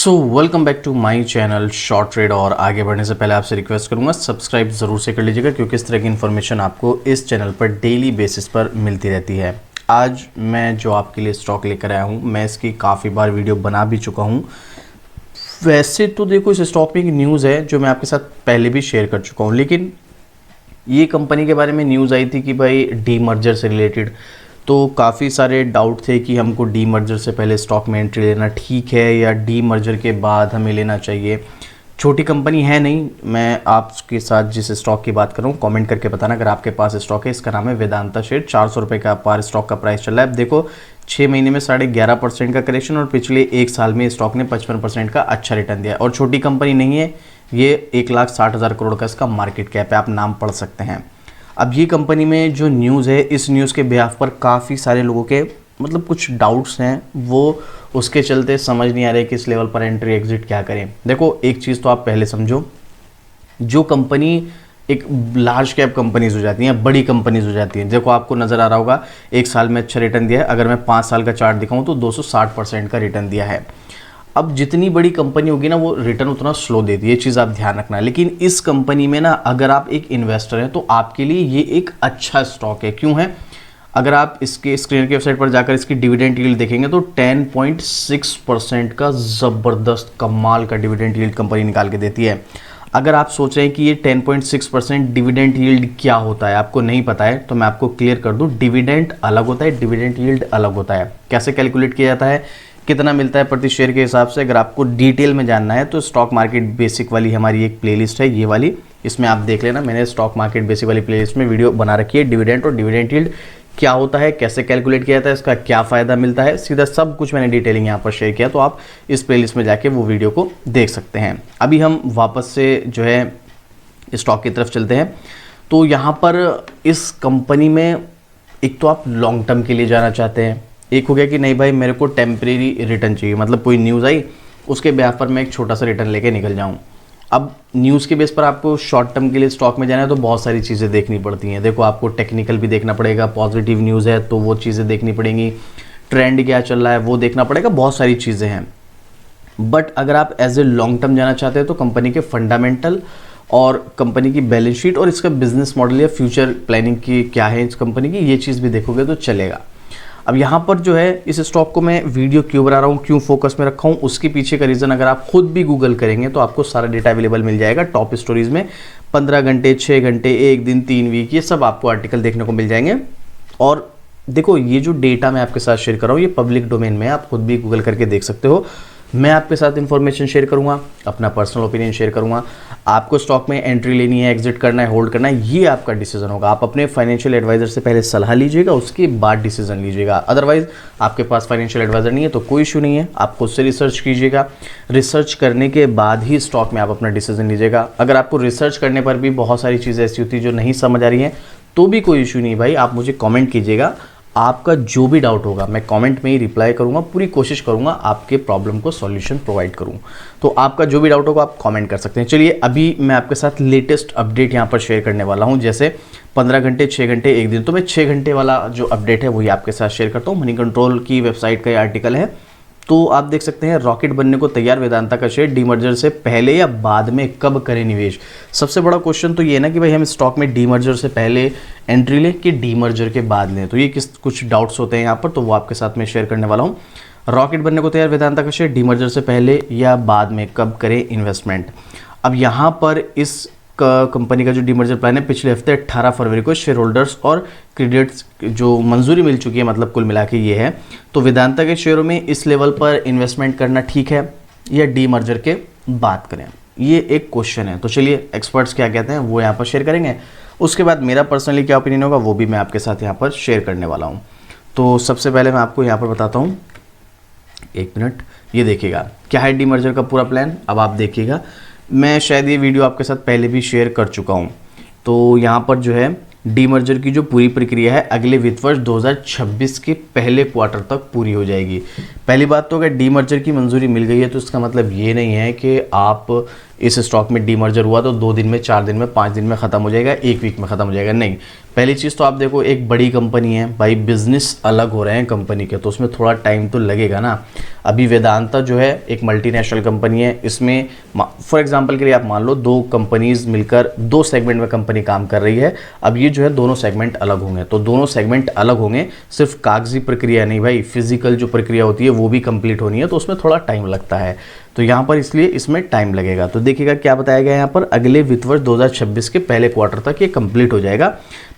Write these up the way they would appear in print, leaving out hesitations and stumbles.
Welcome back to my channel short trade. और आगे बढ़ने से पहले आपसे रिक्वेस्ट करूंगा सब्सक्राइब ज़रूर से कर लीजिएगा, क्योंकि इस तरह की इन्फॉर्मेशन आपको इस चैनल पर डेली बेसिस पर मिलती रहती है। आज मैं जो आपके लिए स्टॉक लेकर आया हूं, मैं इसकी काफ़ी बार वीडियो बना भी चुका हूं। वैसे तो देखो, इस स्टॉक में एक न्यूज़ है जो मैं आपके साथ पहले भी शेयर कर चुका हूँ, लेकिन ये कंपनी के बारे में न्यूज़ आई थी कि भाई डी मर्जर से रिलेटेड, तो काफ़ी सारे डाउट थे कि हमको डी मर्जर से पहले स्टॉक में एंट्री लेना ठीक है या डी मर्जर के बाद हमें लेना चाहिए। छोटी कंपनी है नहीं। मैं आपके साथ जिस स्टॉक की बात कर रहा हूँ, कमेंट करके बताना अगर आपके पास स्टॉक है। इसका नाम है वेदांता शेयर। 400 रुपये का पर स्टॉक का प्राइस चल रहा है। अब देखो, 6 महीने में 11.5% का करेक्शन और पिछले 1 साल में स्टॉक ने 55% का अच्छा रिटर्न दिया। और छोटी कंपनी नहीं है ये, 1,60,000 करोड़ का इसका मार्केट कैप है, आप नाम पढ़ सकते हैं। अब ये कंपनी में जो न्यूज़ है, इस न्यूज़ के बिहाफ पर काफ़ी सारे लोगों के मतलब कुछ डाउट्स हैं, वो उसके चलते समझ नहीं आ रहे कि इस लेवल पर एंट्री एग्जिट क्या करें। देखो, एक चीज़ तो आप पहले समझो, जो कंपनी एक लार्ज कैप कंपनीज हो जाती हैं, बड़ी कंपनीज हो जाती हैं, देखो आपको नज़र आ रहा होगा 1 साल में अच्छा रिटर्न दिया है। अगर मैं 5 साल का चार्ट दिखाऊँ तो 260% का रिटर्न दिया है। अब जितनी बड़ी कंपनी होगी ना, वो रिटर्न उतना स्लो देती है, ये चीज़ आप ध्यान रखना। लेकिन इस कंपनी में ना, अगर आप एक इन्वेस्टर हैं तो आपके लिए ये एक अच्छा स्टॉक है। क्यों है? अगर आप इसके स्क्रीन की वेबसाइट पर जाकर इसकी डिविडेंड यील्ड देखेंगे तो 10.6% का ज़बरदस्त कमाल का डिविडेंड यील्ड कंपनी निकाल के देती है। अगर आप सोच रहे हैं कि ये 10.6% डिविडेंड यील्ड क्या होता है, आपको नहीं पता है, तो मैं आपको क्लियर कर दूं। डिविडेंड अलग होता है, डिविडेंड यील्ड अलग होता है। कैसे कैलकुलेट किया जाता है, कितना मिलता है प्रति शेयर के हिसाब से, अगर आपको डिटेल में जानना है तो स्टॉक मार्केट बेसिक वाली हमारी एक प्लेलिस्ट है, ये वाली, इसमें आप देख लेना। मैंने स्टॉक मार्केट बेसिक वाली प्लेलिस्ट में वीडियो बना रखी है। डिविडेंड और डिविडेंड यील्ड क्या होता है, कैसे कैलकुलेट किया जाता है, इसका क्या फ़ायदा मिलता है, सीधा सब कुछ मैंने डिटेलिंग यहाँ पर शेयर किया, तो आप इस प्लेलिस्ट में जाके वो वीडियो को देख सकते हैं। अभी हम वापस से जो है स्टॉक की तरफ चलते हैं। तो यहाँ पर इस कंपनी में एक तो आप लॉन्ग टर्म के लिए जाना चाहते हैं, एक हो गया कि नहीं भाई मेरे को टेम्परेरी रिटर्न चाहिए, मतलब कोई न्यूज़ आई उसके ब्याह पर मैं एक छोटा सा रिटर्न लेके निकल जाऊं। अब न्यूज़ के बेस पर आपको शॉर्ट टर्म के लिए स्टॉक में जाना है तो बहुत सारी चीज़ें देखनी पड़ती हैं। देखो, आपको टेक्निकल भी देखना पड़ेगा, पॉजिटिव न्यूज़ है तो वो चीज़ें देखनी पड़ेंगी, ट्रेंड क्या चल रहा है वो देखना पड़ेगा, बहुत सारी चीज़ें हैं। बट अगर आप एज ए लॉन्ग टर्म जाना चाहते हैं तो कंपनी के फंडामेंटल और कंपनी की बैलेंस शीट और इसका बिजनेस मॉडल या फ्यूचर प्लानिंग की क्या है इस कंपनी की, ये चीज़ भी देखोगे तो चलेगा। अब यहाँ पर जो है इस स्टॉक को मैं वीडियो क्यों बना रहा हूँ, क्यों फोकस में रखा हूँ, उसके पीछे का रीज़न अगर आप खुद भी गूगल करेंगे तो आपको सारा डेटा अवेलेबल मिल जाएगा। टॉप स्टोरीज में 15 घंटे, 6 घंटे, 1 दिन, 3 वीक, ये सब आपको आर्टिकल देखने को मिल जाएंगे। और देखो, ये जो डेटा मैं आपके साथ शेयर कर रहा हूँ ये पब्लिक डोमेन में है, आप खुद भी गूगल करके देख सकते हो। मैं आपके साथ इन्फॉर्मेशन शेयर करूंगा, अपना पर्सनल ओपिनियन शेयर करूंगा। आपको स्टॉक में एंट्री लेनी है, एग्जिट करना है, होल्ड करना है, ये आपका डिसीजन होगा। आप अपने फाइनेंशियल एडवाइजर से पहले सलाह लीजिएगा, उसके बाद डिसीजन लीजिएगा। अदरवाइज आपके पास फाइनेंशियल एडवाइजर नहीं है तो कोई इशू नहीं है, आप खुद से रिसर्च कीजिएगा। रिसर्च करने के बाद ही स्टॉक में आप अपना डिसीजन लीजिएगा। अगर आपको रिसर्च करने पर भी बहुत सारी चीज़ें ऐसी होती है जो नहीं समझ आ रही हैं तो भी कोई इशू नहीं भाई, आप मुझे कमेंट कीजिएगा। आपका जो भी डाउट होगा मैं कमेंट में ही रिप्लाई करूंगा, पूरी कोशिश करूंगा आपके प्रॉब्लम को सॉल्यूशन प्रोवाइड करूं। तो आपका जो भी डाउट होगा आप कमेंट कर सकते हैं। चलिए, अभी मैं आपके साथ लेटेस्ट अपडेट यहां पर शेयर करने वाला हूं, जैसे 15 घंटे, 6 घंटे, 1 दिन। तो मैं 6 घंटे वाला जो अपडेट है वही आपके साथ शेयर करता हूँ। मनी कंट्रोल की वेबसाइट का ये आर्टिकल है, तो आप देख सकते हैं रॉकेट बनने को तैयार वेदांता का शेयर, डीमर्जर से पहले या बाद में कब करें निवेश। सबसे बड़ा क्वेश्चन तो ये है ना कि भाई हम स्टॉक में डीमर्जर से पहले एंट्री लें कि डीमर्जर के बाद लें, तो ये कुछ डाउट्स होते हैं यहाँ पर, तो वो आपके साथ में शेयर करने वाला हूँ। रॉकेट बनने को तैयार वेदांता का शेयर, डीमर्जर से पहले या बाद में कब करें इन्वेस्टमेंट। अब यहाँ पर इस कंपनी का जो डीमर्जर प्लान है, पिछले हफ्ते 18 फरवरी को शेयर होल्डर्स और क्रेडिट्स जो मंजूरी मिल चुकी है, मतलब कुल मिला के ये है। तो वेदांता के शेयरों में इस लेवल पर इन्वेस्टमेंट करना ठीक है या डीमर्जर के बात करें, ये एक क्वेश्चन है। तो चलिए, एक्सपर्ट्स क्या कहते हैं वो यहाँ पर शेयर करेंगे, उसके बाद मेरा पर्सनली क्या ओपिनियन होगा वो भी मैं आपके साथ यहाँ पर शेयर करने वाला हूँ। तो सबसे पहले मैं आपको यहाँ पर बताता हूँ, 1 मिनट, ये देखिएगा क्या है डीमर्जर का पूरा प्लान। अब आप देखिएगा, मैं शायद ये वीडियो आपके साथ पहले भी शेयर कर चुका हूँ। तो यहाँ पर जो है डीमर्जर की जो पूरी प्रक्रिया है अगले वित्त वर्ष 2026 के पहले क्वार्टर तक पूरी हो जाएगी। पहली बात तो अगर डीमर्जर की मंजूरी मिल गई है तो इसका मतलब ये नहीं है कि आप इस स्टॉक में डीमर्जर हुआ तो 2 दिन में, 4 दिन में, 5 दिन में ख़त्म हो जाएगा, 1 वीक में ख़त्म हो जाएगा, नहीं। पहली चीज़ तो आप देखो, एक बड़ी कंपनी है भाई, बिजनेस अलग हो रहे हैं कंपनी के, तो उसमें थोड़ा टाइम तो लगेगा ना। अभी वेदांता जो है एक मल्टीनेशनल कंपनी है, इसमें फॉर एग्जांपल के लिए आप मान लो 2 कंपनीज मिलकर 2 सेगमेंट में कंपनी काम कर रही है। अब ये जो है दोनों सेगमेंट अलग होंगे, तो दोनों सेगमेंट अलग होंगे, सिर्फ कागजी प्रक्रिया नहीं भाई, फिजिकल जो प्रक्रिया होती है वो भी कंप्लीट होनी है, तो उसमें थोड़ा टाइम लगता है। तो यहाँ पर इसलिए इसमें टाइम लगेगा। तो देखिएगा क्या बताया गया है यहाँ पर, अगले वित्त वर्ष 2026 के पहले क्वार्टर तक ये कंप्लीट हो जाएगा।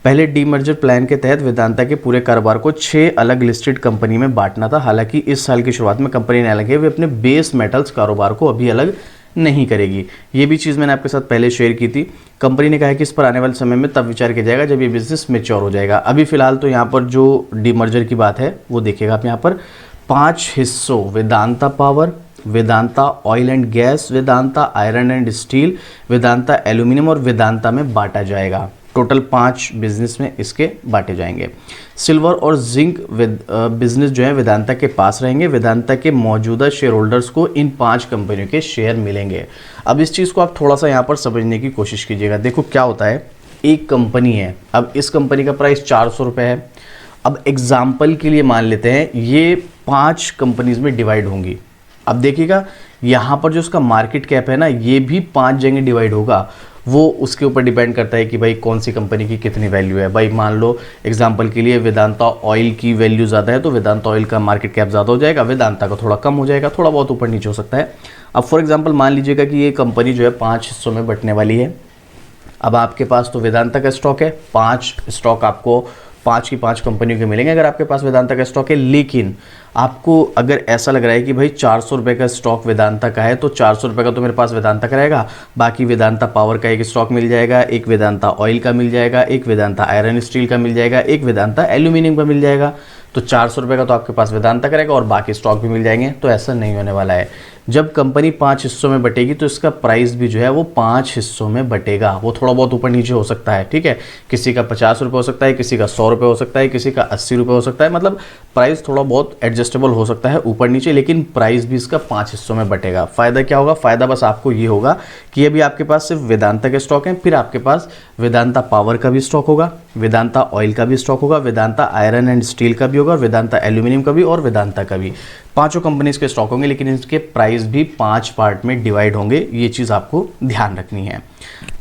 पहले डीमर्जर प्लान के तहत वेदांता के पूरे कारोबार को 6 अलग लिस्टेड कंपनी में बांटना था। हालांकि इस साल की शुरुआत में कंपनी ने ऐलान किया वे अपने बेस मेटल्स कारोबार को अभी अलग नहीं करेगी। ये भी चीज़ मैंने आपके साथ पहले शेयर की थी। कंपनी ने कहा है कि इस पर आने वाले समय में तब विचार किया जाएगा जब ये बिजनेस मैच्योर हो जाएगा। अभी फिलहाल तो यहाँ पर जो डीमर्जर की बात है वो देखिएगा आप, यहाँ पर 5 हिस्सों Vedanta power, Vedanta oil and gas, Vedanta iron and steel, Vedanta aluminium और वेदांता में बांटा जाएगा। टोटल 5 बिजनेस में इसके बांटे जाएंगे। सिल्वर और जिंक बिजनेस जो है वेदांता के पास रहेंगे। वेदांता के मौजूदा शेयर होल्डर्स को इन 5 कंपनियों के शेयर मिलेंगे। अब इस चीज़ को आप थोड़ा सा यहाँ पर समझने की कोशिश कीजिएगा। देखो क्या होता है, एक कंपनी है, अब इस कंपनी का प्राइस 400 रुपये है। अब एग्जाम्पल के लिए मान लेते हैं ये 5 कंपनीज में डिवाइड होंगी। अब देखिएगा यहाँ पर जो उसका मार्केट कैप है ना, ये भी 5 जगह डिवाइड होगा। वो उसके ऊपर डिपेंड करता है कि भाई कौन सी कंपनी की कितनी वैल्यू है। भाई मान लो एग्जांपल के लिए वेदांता ऑयल की वैल्यू ज़्यादा है तो वेदांता ऑयल का मार्केट कैप ज़्यादा हो जाएगा, वेदांता का थोड़ा कम हो जाएगा, थोड़ा बहुत ऊपर नीचे हो सकता है। अब फॉर एग्जांपल मान लीजिएगा कि ये कंपनी जो है 5 हिस्सों में बंटने वाली है। अब आपके पास तो वेदांता का स्टॉक है, 5 स्टॉक आपको 5 की 5 कंपनियों के मिलेंगे अगर आपके पास वेदांता का स्टॉक है। लेकिन आपको अगर ऐसा लग रहा है कि भाई 400 रुपये का स्टॉक वेदांता का है तो 400 रुपये का तो मेरे पास वेदांता का रहेगा, बाकी वेदांता पावर का एक स्टॉक मिल जाएगा, एक वेदांता ऑयल का मिल जाएगा, एक वेदांता आयरन स्टील का मिल जाएगा, एक वेदांता एल्यूमिनियम का मिल जाएगा। तो 400 रुपये का तो आपके पास वेदांता का रहेगा और बाकी स्टॉक भी मिल जाएंगे। तो ऐसा नहीं होने वाला है। जब कंपनी 5 हिस्सों में बटेगी तो इसका प्राइस भी जो है वो 5 हिस्सों में बटेगा। वो थोड़ा बहुत ऊपर नीचे हो सकता है, ठीक है। किसी का 50 रुपये हो सकता है, किसी का 100 रुपये हो सकता है, किसी का 80 रुपये हो सकता है। मतलब प्राइस थोड़ा बहुत एडजस्टेबल हो सकता है ऊपर नीचे, लेकिन प्राइस भी इसका 5 हिस्सों में बटेगा। फ़ायदा क्या होगा? फ़ायदा बस आपको ये होगा कि अभी आपके पास सिर्फ वेदांता के स्टॉक हैं, फिर आपके पास वेदांता पावर का भी स्टॉक होगा, वेदांता ऑयल का भी स्टॉक होगा, वेदांता आयरन एंड स्टील का भी होगा, वेदांता एल्यूमिनियम का भी और वेदांता का भी। 5 कंपनीज के स्टॉक होंगे, लेकिन इसके प्राइस भी 5 पार्ट में डिवाइड होंगे। ये चीज़ आपको ध्यान रखनी है।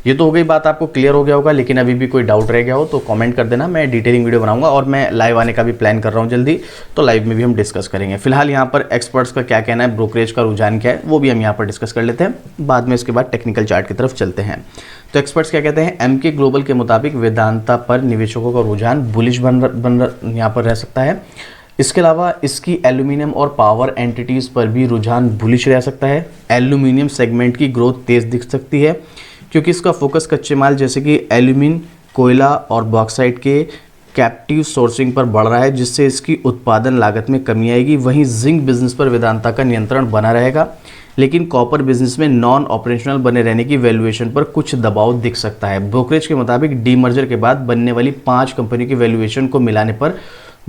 ये तो हो गई बात, आपको क्लियर हो गया होगा। लेकिन अभी भी कोई डाउट रह गया हो तो कमेंट कर देना, मैं डिटेलिंग वीडियो बनाऊंगा और मैं लाइव आने का भी प्लान कर रहा हूं जल्दी, तो लाइव में भी हम डिस्कस करेंगे। फिलहाल यहाँ पर एक्सपर्ट्स का क्या कहना है, ब्रोकरेज का रुझान क्या है, वो भी हम यहाँ पर डिस्कस कर लेते हैं। बाद में इसके बाद टेक्निकल चार्ट की तरफ चलते हैं। तो एक्सपर्ट्स क्या कहते हैं, एमके ग्लोबल के मुताबिक वेदांता पर निवेशकों का रुझान बुलिश बन यहाँ पर रह सकता है। इसके अलावा इसकी एल्यूमिनियम और पावर एंटिटीज़ पर भी रुझान बुलिश रह सकता है। एल्यूमिनियम सेगमेंट की ग्रोथ तेज़ दिख सकती है क्योंकि इसका फोकस कच्चे माल जैसे कि एल्यूमिन, कोयला और बॉक्साइट के कैप्टिव सोर्सिंग पर बढ़ रहा है, जिससे इसकी उत्पादन लागत में कमी आएगी। वहीं जिंक बिजनेस पर वेदांता का नियंत्रण बना रहेगा, लेकिन कॉपर बिजनेस में नॉन ऑपरेशनल बने रहने की वैल्यूएशन पर कुछ दबाव दिख सकता है। ब्रोकरेज के मुताबिक डीमर्जर के बाद बनने वाली 5 कंपनी की वैल्यूएशन को मिलाने पर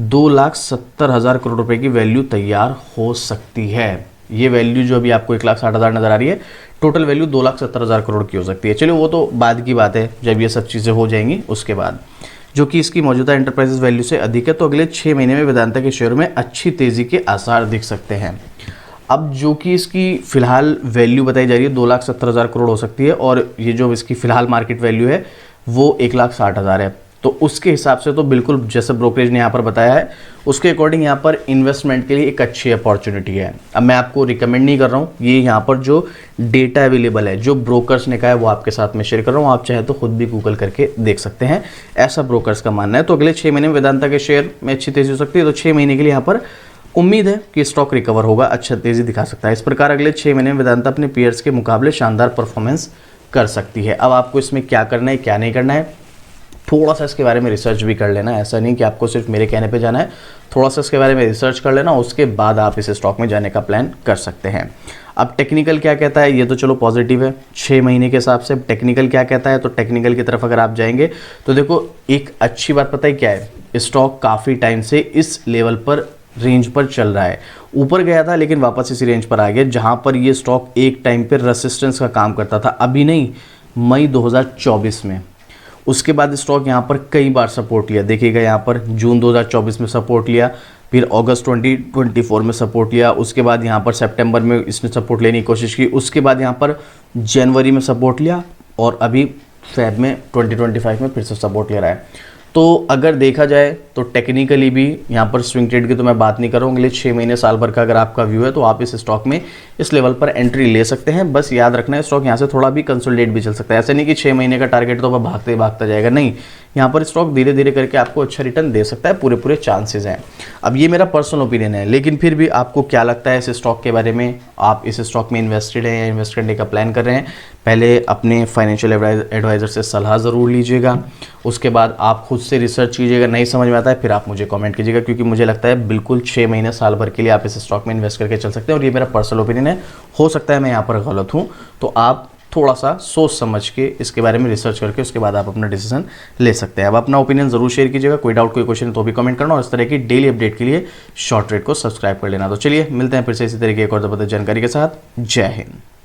2,70,000 करोड़ रुपए की वैल्यू तैयार हो सकती है। ये वैल्यू जो अभी आपको 1,60,000 नजर आ रही है, टोटल वैल्यू 2,70,000 करोड़ की हो सकती है। चलिए वो तो बाद की बात है, जब ये सब चीज़ें हो जाएंगी उसके बाद, जो कि इसकी मौजूदा एंटरप्राइजेस वैल्यू से अधिक है। तो अगले 6 महीने में वेदांता के शेयर में अच्छी तेज़ी के आसार दिख सकते हैं। अब जो कि इसकी फ़िलहाल वैल्यू बताई जा रही है 2,70,000 करोड़ हो सकती है, और ये जो इसकी फ़िलहाल मार्केट वैल्यू है वो 1,60,000 है। तो उसके हिसाब से तो बिल्कुल जैसे ब्रोकरेज ने यहाँ पर बताया है उसके अकॉर्डिंग यहाँ पर इन्वेस्टमेंट के लिए एक अच्छी अपॉर्चुनिटी है। अब मैं आपको रिकमेंड नहीं कर रहा हूँ, ये यहाँ पर जो डेटा अवेलेबल है, जो ब्रोकर्स ने कहा है वो आपके साथ में शेयर कर रहा हूँ। आप चाहे तो खुद भी गूगल करके देख सकते हैं, ऐसा ब्रोकर्स का मानना है। तो अगले 6 महीने में वेदांता के शेयर में अच्छी तेज़ी हो सकती है। तो 6 महीने के लिए यहाँ पर उम्मीद है कि स्टॉक रिकवर होगा, अच्छा तेज़ी दिखा सकता है। इस प्रकार अगले 6 महीने में वेदांता अपने पीयर्स के मुकाबले शानदार परफॉर्मेंस कर सकती है। अब आपको इसमें क्या करना है क्या नहीं करना है, थोड़ा सा इसके बारे में रिसर्च भी कर लेना। ऐसा नहीं कि आपको सिर्फ मेरे कहने पे जाना है, थोड़ा सा इसके बारे में रिसर्च कर लेना, उसके बाद आप इस स्टॉक में जाने का प्लान कर सकते हैं। अब टेक्निकल क्या कहता है, ये तो चलो पॉजिटिव है 6 महीने के हिसाब से। टेक्निकल क्या कहता है, तो टेक्निकल की तरफ अगर आप जाएंगे तो देखो एक अच्छी बात पता है क्या है, स्टॉक काफ़ी टाइम से इस लेवल पर रेंज पर चल रहा है। ऊपर गया था लेकिन वापस इसी रेंज पर आ गया, जहां पर ये स्टॉक एक टाइम पे रेसिस्टेंस का काम करता था, अभी नहीं, मई 2024 में। उसके बाद स्टॉक यहाँ पर कई बार सपोर्ट लिया, देखिएगा यहाँ पर जून 2024 में सपोर्ट लिया, फिर अगस्त 2024 में सपोर्ट लिया, उसके बाद यहाँ पर सितंबर में इसने सपोर्ट लेने की कोशिश की, उसके बाद यहाँ पर जनवरी में सपोर्ट लिया और अभी फेब में 2025 में फिर से सपोर्ट ले रहा है। तो अगर देखा जाए तो टेक्निकली भी यहाँ पर स्विंग ट्रेड की तो मैं बात नहीं कर रहा हूँ, अगले 6 महीने साल भर का अगर आपका व्यू है तो आप इस स्टॉक में इस लेवल पर एंट्री ले सकते हैं। बस याद रखना है स्टॉक यहाँ से थोड़ा भी कंसोलिडेट भी चल सकता है, ऐसे नहीं कि 6 महीने का टारगेट तो भागते ही भागता जाएगा, नहीं, यहाँ पर स्टॉक धीरे धीरे करके आपको अच्छा रिटर्न दे सकता है, पूरे चांसेस हैं। अब ये मेरा पर्सनल ओपिनियन है, लेकिन फिर भी आपको क्या लगता है इस स्टॉक के बारे में? आप इस स्टॉक में इन्वेस्टेड हैं या इन्वेस्ट करने का प्लान कर रहे हैं? पहले अपने फाइनेंशियल एडवाइज़र से सलाह ज़रूर लीजिएगा, उसके बाद आप खुद से रिसर्च कीजिएगा, नहीं समझ में आता है फिर आप मुझे कमेंट कीजिएगा, क्योंकि मुझे लगता है बिल्कुल 6 महीने साल भर के लिए आप इस स्टॉक में इन्वेस्ट करके चल सकते हैं, और ये मेरा पर्सनल ओपिनियन है, हो सकता है मैं यहाँ पर गलत हूँ, तो आप थोड़ा सा सोच समझ के इसके बारे में रिसर्च करके उसके बाद आप अपना डिसीजन ले सकते हैं। अब अपना ओपिनियन जरूर शेयर कीजिएगा, कोई डाउट कोई क्वेश्चन है तो भी कमेंट करना, और इस तरह की डेली अपडेट के लिए शॉर्ट ट्रेड को सब्सक्राइब कर लेना। तो चलिए मिलते हैं फिर से इसी तरीके एक और ज़बरदस्त जानकारी के साथ। जय हिंद।